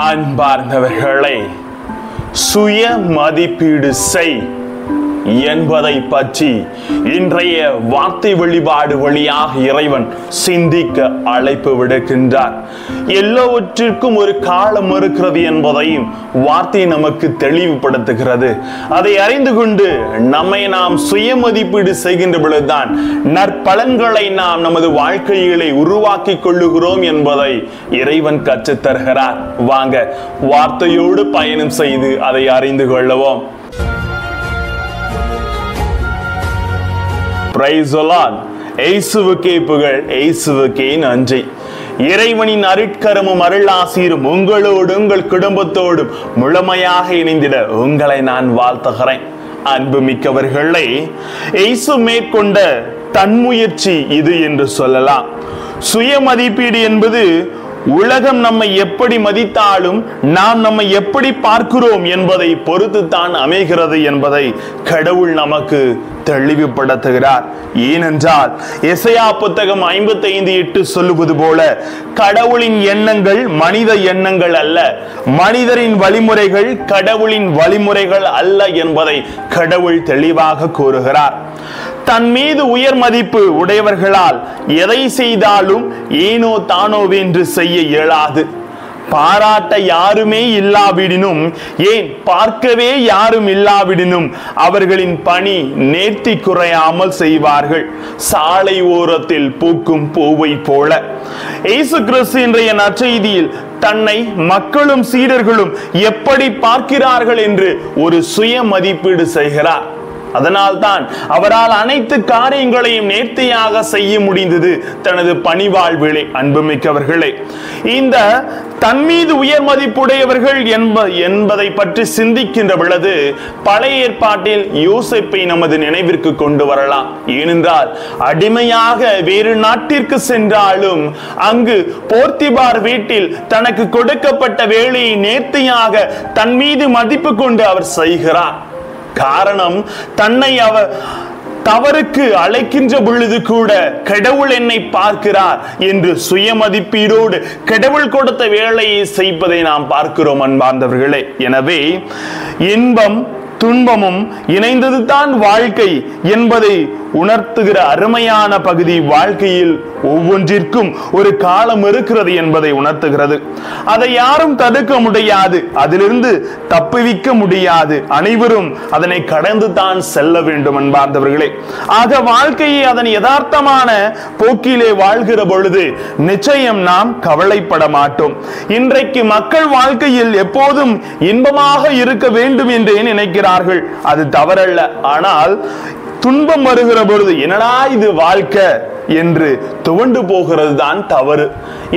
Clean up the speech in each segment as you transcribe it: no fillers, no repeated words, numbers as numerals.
அன்பார்ந்தவர்களே, சுய மதிப்பீடு செய் என்பதை பற்றி இன்றைய வார்த்தை வெளிப்பாடு வழியாக இறைவன் சிந்திக்க அழைப்பு விடுக்கின்றார். எல்லாவற்றிற்கும் ஒரு காலம் இருக்கிறது என்பதையும் வார்த்தை நமக்கு தெளிவுபடுத்துகிறது. அதை அறிந்து கொண்டு நம்மை நாம் சுய மதிப்பீடு செய்கின்ற பொழுதுதான் நற்பலன்களை நாம் நமது வாழ்க்கையிலே உருவாக்கி கொள்ளுகிறோம் என்பதை இறைவன் கற்றுத் தருகிறார். வாங்க வார்த்தையோடு பயணம் செய்து அதை அறிந்து கொள்ளுவோம். Praise the Lord. இயேசுவுக்கே புகழ், இயேசுவுக்கே நன்றி. இறைவனின் அருட்கரமும் அருளாசீரும் உங்களோடு உங்கள் குடும்பத்தோடும் முழுமையாக இணைந்திட உங்களை நான் வாழ்த்துகிறேன். அன்புமிக்கவர்களே, இயேசு மேற்கொண்ட தன்முயற்சி இது என்று சொல்லலாம். சுய மதிப்பீடு என்பது உலகம் நம்மை எப்படி மதித்தாலும் நாம் நம்மை எப்படி பார்க்கிறோம் என்பதை பொறுத்து தான் அமைகிறது என்பதை கடவுள் நமக்கு தெளிவுபடுத்துகிறார். ஏனென்றால் எசையா புத்தகம் 55:8 சொல்லுவது போல, கடவுளின் எண்ணங்கள் மனித எண்ணங்கள் அல்ல, மனிதரின் வழிமுறைகள் கடவுளின் வழிமுறைகள் அல்ல என்பதை கடவுள் தெளிவாக கூறுகிறார். தன் மீது உயர் மதிப்பு உடையவர்களால் எதை செய்தாலும் ஏனோ தானோவென்று செய்ய இயலாது. பாராட்ட யாருமே இல்லாவிடினும், ஏன் பார்க்கவே யாரும் இல்லாவிடினும் அவர்களின் பணி நேர்த்தி குறையாமல் செய்வார்கள், சாலை ஓரத்தில் பூக்கும் பூவை போல. இயேசு கிறிஸ்து இன்றைய நற்செய்தியில் தன்னை மக்களும் சீடர்களும் எப்படி பார்க்கிறார்கள் என்று ஒரு சுய மதிப்பீடு செய்கிறார். அதனால்தான் அவரால் அனைத்து காரியங்களையும் நேர்த்தியாக செய்ய முடிந்தது தனது பணிவாழ்விலே. அன்புமிக்கவர்களே, இந்த தன் மீது உயர் மதிப்புடையவர்கள் என்பதை பற்றி சிந்திக்கின்ற பொழுது பழைய ஏற்பாட்டில் யோசேப்பை நமது நினைவிற்கு கொண்டு வரலாம். ஏனென்றால் அடிமையாக வேறு நாட்டிற்கு சென்றாலும் அங்கு போர்த்திபார் வீட்டில் தனக்கு கொடுக்கப்பட்ட வேலையை நேர்த்தியாக தன் மீது மதிப்பு கொண்டு அவர் செய்கிறார். காரணம், தன்னை அவர் தவறுக்கு அழைக்கின்ற பொழுது கூட கடவுள் என்னை பார்க்கிறார் என்று சுய மதிப்பீடோடு கடவுள் கொடுத்த வேலையை செய்வதை நாம் பார்க்கிறோம். அன்பார்ந்தவர்களே, எனவே இன்பம் துன்பமும் இணைந்தது தான் வாழ்க்கை என்பதை உணர்த்துகிற அருமையான பகுதி வாழ்க்கையில் ஒவ்வொன்றிற்கும் ஒரு காலம் இருக்கிறது என்பதை உணர்த்துகிறது. அதை யாரும் தடுக்க முடியாது, அதிலிருந்து தப்புவிக்க முடியாது. அனைவரும் அதனை கடந்து தான் செல்ல வேண்டும். அன்பார்ந்தவர்களே, ஆக வாழ்க்கையை அதன் யதார்த்தமான போக்கிலே வாழ்கிற பொழுது நிச்சயம் நாம் கவலைப்பட மாட்டோம். இன்றைக்கு மக்கள் வாழ்க்கையில் எப்போதும் இன்பமாக இருக்க வேண்டும் என்று நினைக்கிறார்கள். அது தவறல்ல. ஆனால் துன்பம் வருகிற பொழுது என்னடா இது வாழ்க்கை என்று துவண்டு போகிறது தான் தவறு.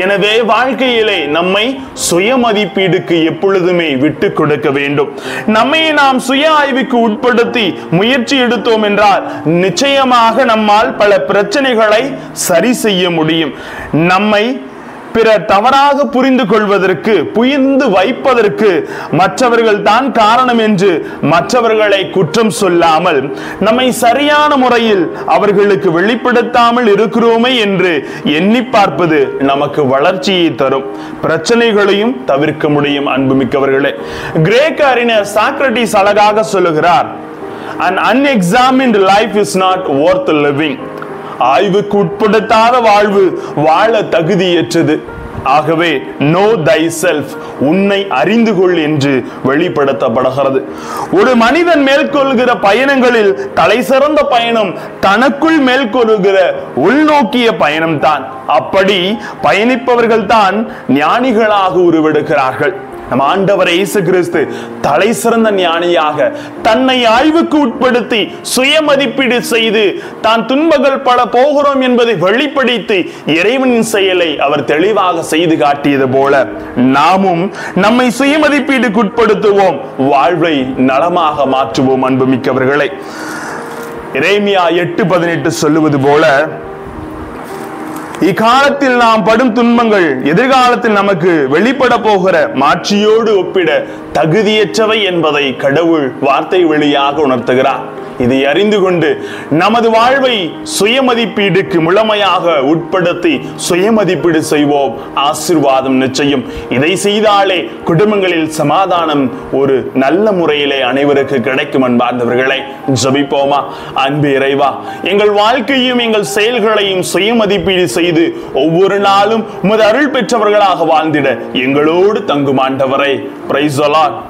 எனவே வாழ்க்கையிலே நம்மை சுய மதிப்பீடுக்கு எப்பொழுதுமே விட்டு கொடுக்க வேண்டும். நம்மை நாம் சுய ஆய்வுக்கு உட்படுத்தி முயற்சி எடுத்தோம் என்றால் நிச்சயமாக நம்மால் பல பிரச்சனைகளை சரி செய்ய முடியும். நம்மை பிறர் தவறாக புரிந்து கொள்வதற்கு, புரிந்து வைப்பதற்கு மற்றவர்கள் தான் காரணம் என்று மற்றவர்களை குற்றம் சொல்லாமல் நம்மை சரியான முறையில் அவர்களுக்கு வெளிப்படுத்தாமல் இருக்கிறோமே என்று எண்ணி பார்ப்பது நமக்கு வளர்ச்சியை தரும், பிரச்சனைகளையும் தவிர்க்க முடியும். அன்புமிக்கவர்களே, கிரேக்க அறிஞர் சாக்ரட்டிஸ் அழகாக சொல்லுகிறார், an unexamined life is not worth living. ஆய்வுக்கு உட்படுத்தாத வாழ்வு வாழ தகுதியற்றது. ஆகவே know thyself, உன்னை அறிந்து கொள் என்று வெளிப்படுத்தப்படுகிறது. ஒரு மனிதன் மேற்கொள்கிற பயணங்களில் தலை சிறந்த பயணம் தனக்குள் மேற்கொள்கிற உள்நோக்கிய பயணம் தான். அப்படி பயணிப்பவர்கள் தான் ஞானிகளாக உருவெடுக்கிறார்கள். நம் ஆண்டவர் இயேசு கிறிஸ்து தலை சிறந்த ஞானியாக தன்னை ஆய்வுக்கு உட்படுத்தி சுய மதிப்பீடு செய்து தான் துன்பங்கள் பல போகிறோம் என்பதை வெளிப்படுத்தி இறைவனின் செயலை அவர் தெளிவாக செய்து காட்டியது போல நாமும் நம்மை சுய மதிப்பீடுக்கு உட்படுத்துவோம், வாழ்வை நலமாக மாற்றுவோம். அன்புமிக்கவர்களே, எரேமியா 8:18 சொல்லுவது போல, இக்காலத்தில் நாம் படும் துன்பங்கள் எதிர்காலத்தில் நமக்கு வெளிப்பட போகிற மாட்சியோடு ஒப்பிட தகுதியற்றவை என்பதை கடவுள் வார்த்தை வழியாக உணர்த்துகிறார். இதை அறிந்து கொண்டு நமது வாழ்வை சுயமதிப்பீடுக்கு முழுமையாக உட்படுத்தி சுயமதிப்பீடு செய்வோம். ஆசீர்வாதம் நிச்சயம். இதை செய்தாலே குடும்பங்களில் சமாதானம் ஒரு நல்ல முறையிலே அனைவருக்கு கிடைக்கும். அன்பார்ந்தவர்களை ஜெபிப்போமா? அன்பு இறைவா, எங்கள் வாழ்க்கையும் எங்கள் செயல்களையும் சுயமதிப்பீடு செய்து ஒவ்வொரு நாளும் உமது அருள் பெற்றவர்களாக வாழ்ந்திட எங்களோடு தங்கும் ஆண்டவரே. Praise the Lord.